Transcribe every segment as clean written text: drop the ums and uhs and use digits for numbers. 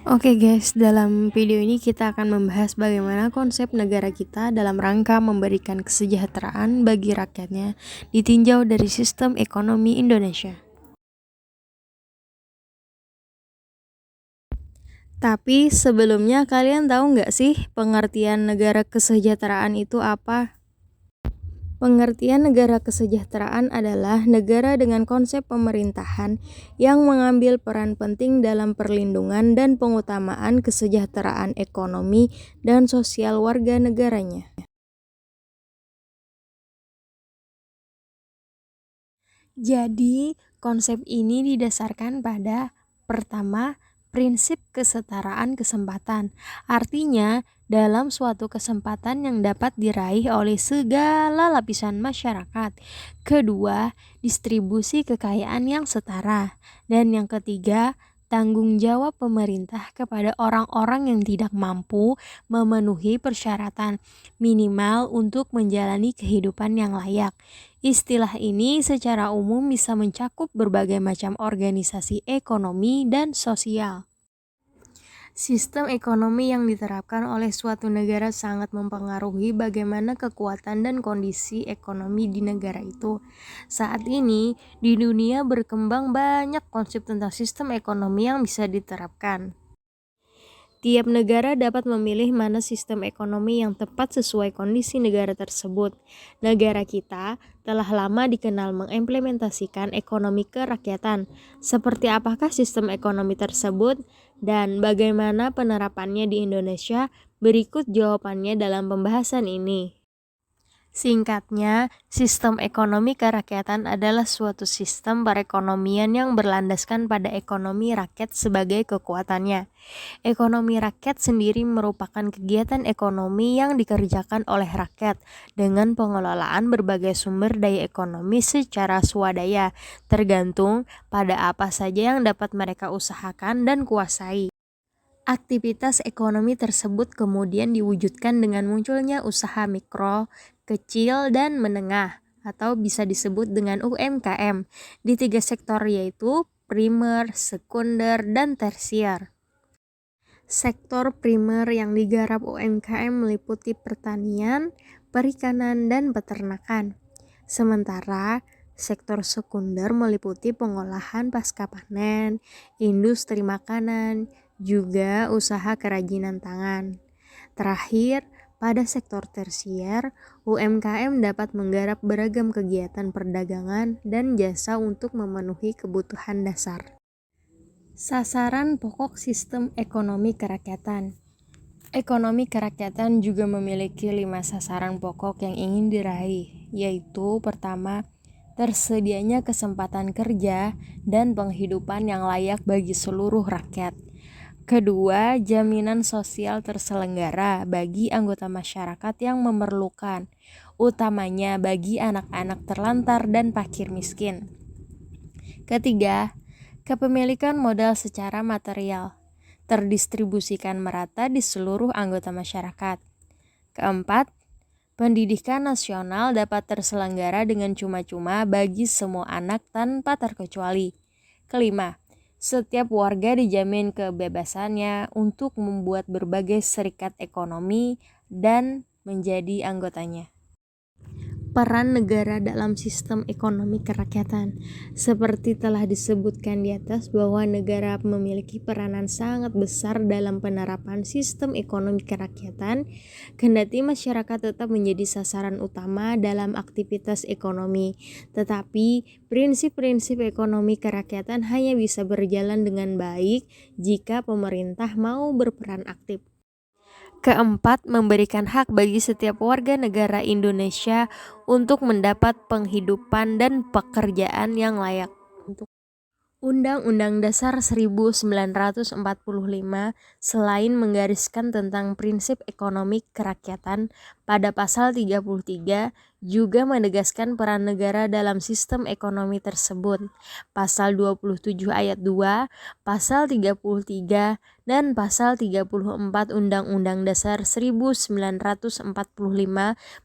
Oke guys, dalam video ini kita akan membahas bagaimana konsep negara kita dalam rangka memberikan kesejahteraan bagi rakyatnya ditinjau dari sistem ekonomi Indonesia. Tapi sebelumnya kalian tahu nggak sih pengertian negara kesejahteraan itu apa? Pengertian negara kesejahteraan adalah negara dengan konsep pemerintahan yang mengambil peran penting dalam perlindungan dan pengutamaan kesejahteraan ekonomi dan sosial warga negaranya. Jadi, konsep ini didasarkan pada pertama, prinsip kesetaraan kesempatan. Artinya, dalam suatu kesempatan yang dapat diraih oleh segala lapisan masyarakat. Kedua, distribusi kekayaan yang setara. Dan yang ketiga, tanggung jawab pemerintah kepada orang-orang yang tidak mampu memenuhi persyaratan minimal untuk menjalani kehidupan yang layak. Istilah ini secara umum bisa mencakup berbagai macam organisasi ekonomi dan sosial. Sistem ekonomi yang diterapkan oleh suatu negara sangat mempengaruhi bagaimana kekuatan dan kondisi ekonomi di negara itu. Saat ini, di dunia berkembang banyak konsep tentang sistem ekonomi yang bisa diterapkan. Tiap negara dapat memilih mana sistem ekonomi yang tepat sesuai kondisi negara tersebut. Negara kita telah lama dikenal mengimplementasikan ekonomi kerakyatan. Seperti apakah sistem ekonomi tersebut dan bagaimana penerapannya di Indonesia? Berikut jawabannya dalam pembahasan ini. Singkatnya, sistem ekonomi kerakyatan adalah suatu sistem perekonomian yang berlandaskan pada ekonomi rakyat sebagai kekuatannya. Ekonomi rakyat sendiri merupakan kegiatan ekonomi yang dikerjakan oleh rakyat dengan pengelolaan berbagai sumber daya ekonomi secara swadaya, tergantung pada apa saja yang dapat mereka usahakan dan kuasai. Aktivitas ekonomi tersebut kemudian diwujudkan dengan munculnya usaha mikro, kecil, dan menengah atau bisa disebut dengan UMKM di 3 sektor yaitu primer, sekunder, dan tersier. Sektor primer yang digarap UMKM meliputi pertanian, perikanan, dan peternakan. Sementara sektor sekunder meliputi pengolahan pasca panen, industri makanan, juga usaha kerajinan tangan. Terakhir, pada sektor tersier, UMKM dapat menggarap beragam kegiatan perdagangan dan jasa untuk memenuhi kebutuhan dasar. Sasaran pokok sistem ekonomi kerakyatan. Ekonomi kerakyatan juga memiliki 5 sasaran pokok yang ingin diraih, yaitu pertama, tersedianya kesempatan kerja dan penghidupan yang layak bagi seluruh rakyat. Kedua, jaminan sosial terselenggara bagi anggota masyarakat yang memerlukan, utamanya bagi anak-anak terlantar dan fakir miskin. Ketiga, kepemilikan modal secara material terdistribusikan merata di seluruh anggota masyarakat. Keempat, pendidikan nasional dapat terselenggara dengan cuma-cuma bagi semua anak tanpa terkecuali. Kelima, setiap warga dijamin kebebasannya untuk membuat berbagai serikat ekonomi dan menjadi anggotanya. Peran negara dalam sistem ekonomi kerakyatan. Seperti telah disebutkan di atas bahwa negara memiliki peranan sangat besar dalam penerapan sistem ekonomi kerakyatan, kendati masyarakat tetap menjadi sasaran utama dalam aktivitas ekonomi. Tetapi, prinsip-prinsip ekonomi kerakyatan hanya bisa berjalan dengan baik jika pemerintah mau berperan aktif. Keempat, memberikan hak bagi setiap warga negara Indonesia untuk mendapat penghidupan dan pekerjaan yang layak. Undang-Undang Dasar 1945 selain menggariskan tentang prinsip ekonomi kerakyatan pada pasal 33 juga menegaskan peran negara dalam sistem ekonomi tersebut. Pasal 27 ayat 2, pasal 33 dan Pasal 34 Undang-Undang Dasar 1945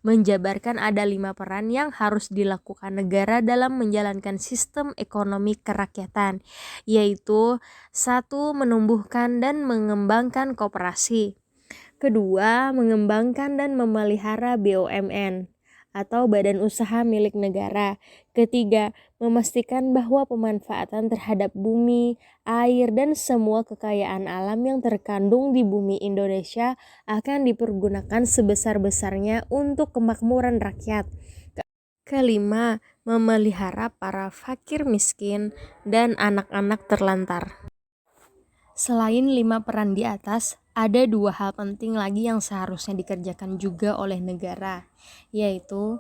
menjabarkan ada 5 peran yang harus dilakukan negara dalam menjalankan sistem ekonomi kerakyatan, yaitu 1. Menumbuhkan dan mengembangkan koperasi. Kedua, mengembangkan dan memelihara BUMN atau badan usaha milik negara. Ketiga, memastikan bahwa pemanfaatan terhadap bumi, air, dan semua kekayaan alam yang terkandung di bumi Indonesia akan dipergunakan sebesar-besarnya untuk kemakmuran rakyat. Kelima, memelihara para fakir miskin dan anak-anak terlantar. Selain 5 peran di atas, ada 2 hal penting lagi yang seharusnya dikerjakan juga oleh negara, yaitu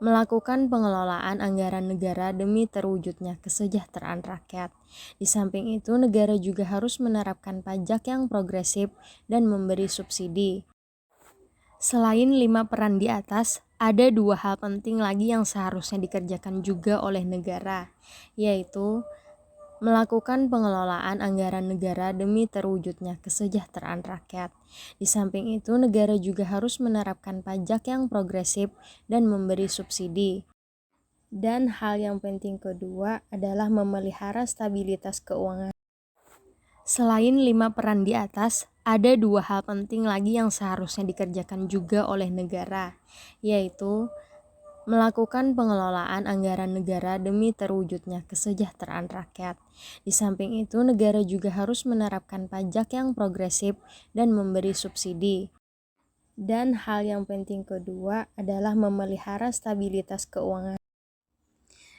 melakukan pengelolaan anggaran negara demi terwujudnya kesejahteraan rakyat. Di samping itu, negara juga harus menerapkan pajak yang progresif dan memberi subsidi. Selain 5 peran di atas, ada 2 hal penting lagi yang seharusnya dikerjakan juga oleh negara, yaitu melakukan pengelolaan anggaran negara demi terwujudnya kesejahteraan rakyat. Di samping itu, negara juga harus menerapkan pajak yang progresif dan memberi subsidi. Dan hal yang penting kedua adalah memelihara stabilitas keuangan. Selain 5 peran di atas, ada 2 hal penting lagi yang seharusnya dikerjakan juga oleh negara, yaitu melakukan pengelolaan anggaran negara demi terwujudnya kesejahteraan rakyat. Di samping itu, negara juga harus menerapkan pajak yang progresif dan memberi subsidi. Dan hal yang penting kedua adalah memelihara stabilitas keuangan.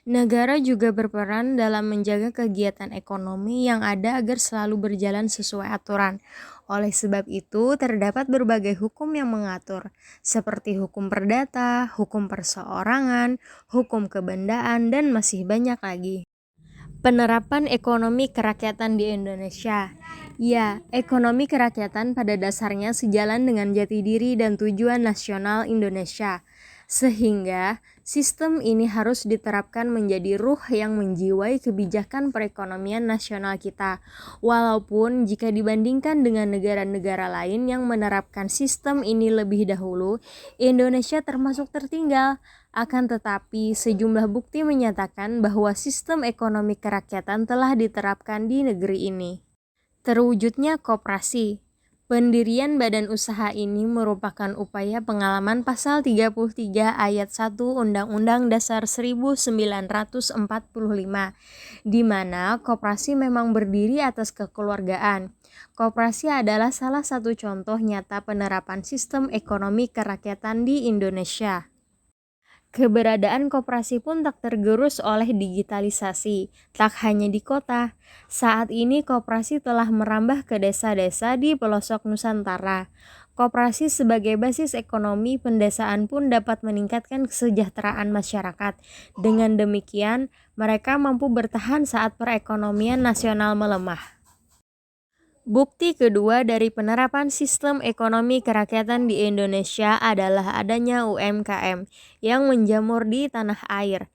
Negara juga berperan dalam menjaga kegiatan ekonomi yang ada agar selalu berjalan sesuai aturan. Oleh sebab itu, terdapat berbagai hukum yang mengatur, seperti hukum perdata, hukum perseorangan, hukum kebendaan, dan masih banyak lagi. Penerapan ekonomi kerakyatan di Indonesia. Ya, ekonomi kerakyatan pada dasarnya sejalan dengan jati diri dan tujuan nasional Indonesia. Sehingga sistem ini harus diterapkan menjadi ruh yang menjiwai kebijakan perekonomian nasional kita. Walaupun jika dibandingkan dengan negara-negara lain yang menerapkan sistem ini lebih dahulu, Indonesia termasuk tertinggal. Akan tetapi, sejumlah bukti menyatakan bahwa sistem ekonomi kerakyatan telah diterapkan di negeri ini. Terwujudnya koperasi. Pendirian badan usaha ini merupakan upaya pengalaman Pasal 33 Ayat 1 Undang-Undang Dasar 1945, di mana koperasi memang berdiri atas kekeluargaan. Koperasi adalah salah satu contoh nyata penerapan sistem ekonomi kerakyatan di Indonesia. Keberadaan koperasi pun tak tergerus oleh digitalisasi, tak hanya di kota. Saat ini koperasi telah merambah ke desa-desa di pelosok Nusantara. Koperasi sebagai basis ekonomi pendesaan pun dapat meningkatkan kesejahteraan masyarakat. Dengan demikian, mereka mampu bertahan saat perekonomian nasional melemah. Bukti kedua dari penerapan sistem ekonomi kerakyatan di Indonesia adalah adanya UMKM yang menjamur di tanah air.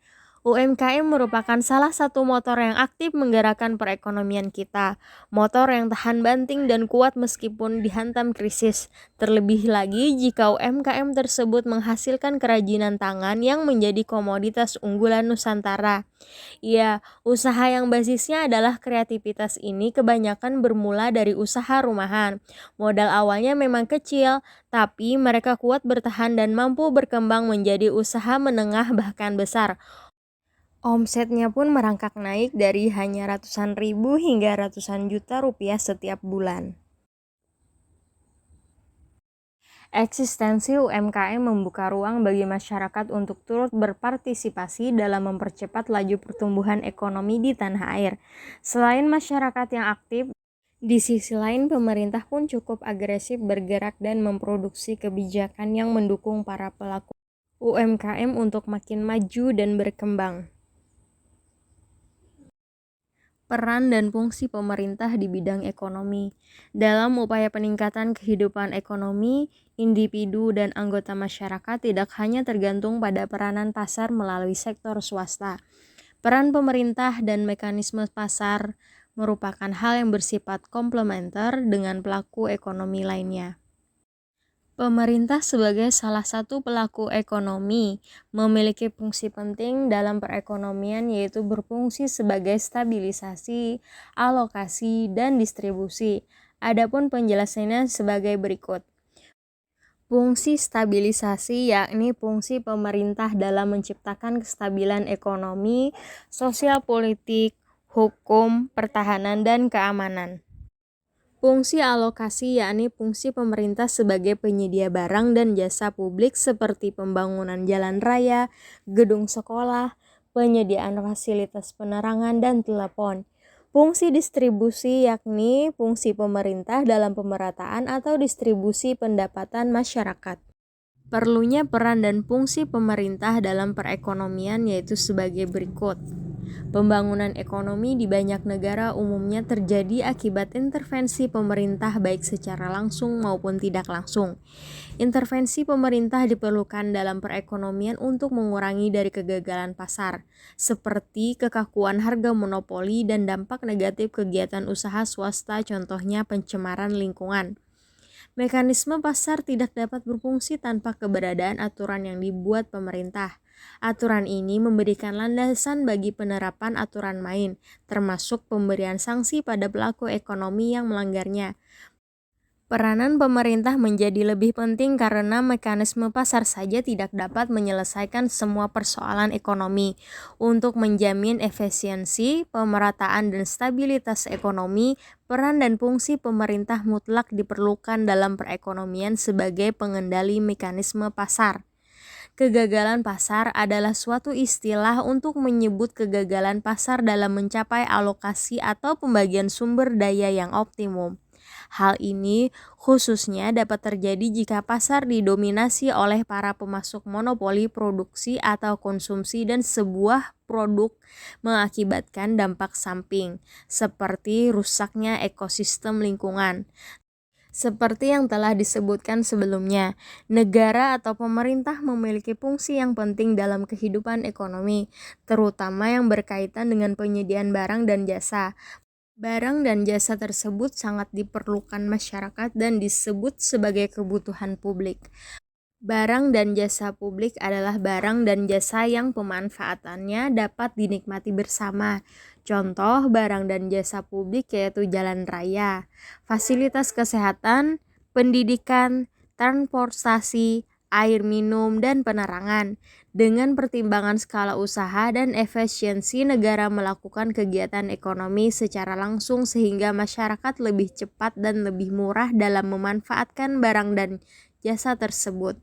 UMKM merupakan salah satu motor yang aktif menggerakkan perekonomian kita. Motor yang tahan banting dan kuat meskipun dihantam krisis. Terlebih lagi jika UMKM tersebut menghasilkan kerajinan tangan yang menjadi komoditas unggulan Nusantara. Ya, usaha yang basisnya adalah kreativitas ini kebanyakan bermula dari usaha rumahan. Modal awalnya memang kecil, tapi mereka kuat bertahan dan mampu berkembang menjadi usaha menengah bahkan besar. Omsetnya pun merangkak naik dari hanya ratusan ribu hingga ratusan juta rupiah setiap bulan. Eksistensi UMKM membuka ruang bagi masyarakat untuk turut berpartisipasi dalam mempercepat laju pertumbuhan ekonomi di tanah air. Selain masyarakat yang aktif, di sisi lain pemerintah pun cukup agresif bergerak dan memproduksi kebijakan yang mendukung para pelaku UMKM untuk makin maju dan berkembang. Peran dan fungsi pemerintah di bidang ekonomi. Dalam upaya peningkatan kehidupan ekonomi, individu dan anggota masyarakat tidak hanya tergantung pada peranan pasar melalui sektor swasta. Peran pemerintah dan mekanisme pasar merupakan hal yang bersifat komplementer dengan pelaku ekonomi lainnya. Pemerintah sebagai salah satu pelaku ekonomi memiliki fungsi penting dalam perekonomian, yaitu berfungsi sebagai stabilisasi, alokasi, dan distribusi. Adapun penjelasannya sebagai berikut. Fungsi stabilisasi yakni fungsi pemerintah dalam menciptakan kestabilan ekonomi, sosial politik, hukum, pertahanan, dan keamanan. Fungsi alokasi yakni fungsi pemerintah sebagai penyedia barang dan jasa publik seperti pembangunan jalan raya, gedung sekolah, penyediaan fasilitas penerangan dan telepon. Fungsi distribusi yakni fungsi pemerintah dalam pemerataan atau distribusi pendapatan masyarakat. Perlunya peran dan fungsi pemerintah dalam perekonomian yaitu sebagai berikut. Pembangunan ekonomi di banyak negara umumnya terjadi akibat intervensi pemerintah baik secara langsung maupun tidak langsung. Intervensi pemerintah diperlukan dalam perekonomian untuk mengurangi dari kegagalan pasar, seperti kekakuan harga monopoli dan dampak negatif kegiatan usaha swasta, contohnya pencemaran lingkungan. Mekanisme pasar tidak dapat berfungsi tanpa keberadaan aturan yang dibuat pemerintah. Aturan ini memberikan landasan bagi penerapan aturan main, termasuk pemberian sanksi pada pelaku ekonomi yang melanggarnya. Peranan pemerintah menjadi lebih penting karena mekanisme pasar saja tidak dapat menyelesaikan semua persoalan ekonomi. Untuk menjamin efisiensi, pemerataan, dan stabilitas ekonomi, peran dan fungsi pemerintah mutlak diperlukan dalam perekonomian sebagai pengendali mekanisme pasar. Kegagalan pasar adalah suatu istilah untuk menyebut kegagalan pasar dalam mencapai alokasi atau pembagian sumber daya yang optimum. Hal ini khususnya dapat terjadi jika pasar didominasi oleh para pemasok monopoli produksi atau konsumsi dan sebuah produk mengakibatkan dampak samping, seperti rusaknya ekosistem lingkungan. Seperti yang telah disebutkan sebelumnya, negara atau pemerintah memiliki fungsi yang penting dalam kehidupan ekonomi, terutama yang berkaitan dengan penyediaan barang dan jasa. Barang dan jasa tersebut sangat diperlukan masyarakat dan disebut sebagai kebutuhan publik. Barang dan jasa publik adalah barang dan jasa yang pemanfaatannya dapat dinikmati bersama. Contoh barang dan jasa publik yaitu jalan raya, fasilitas kesehatan, pendidikan, transportasi, air minum, dan penerangan. Dengan pertimbangan skala usaha dan efisiensi, negara melakukan kegiatan ekonomi secara langsung sehingga masyarakat lebih cepat dan lebih murah dalam memanfaatkan barang dan jasa tersebut.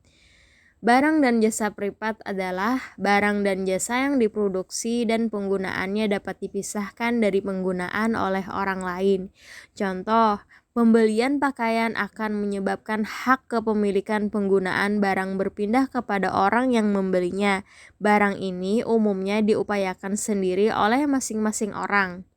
Barang dan jasa privat adalah barang dan jasa yang diproduksi dan penggunaannya dapat dipisahkan dari penggunaan oleh orang lain. Contoh, pembelian pakaian akan menyebabkan hak kepemilikan penggunaan barang berpindah kepada orang yang membelinya. Barang ini umumnya diupayakan sendiri oleh masing-masing orang.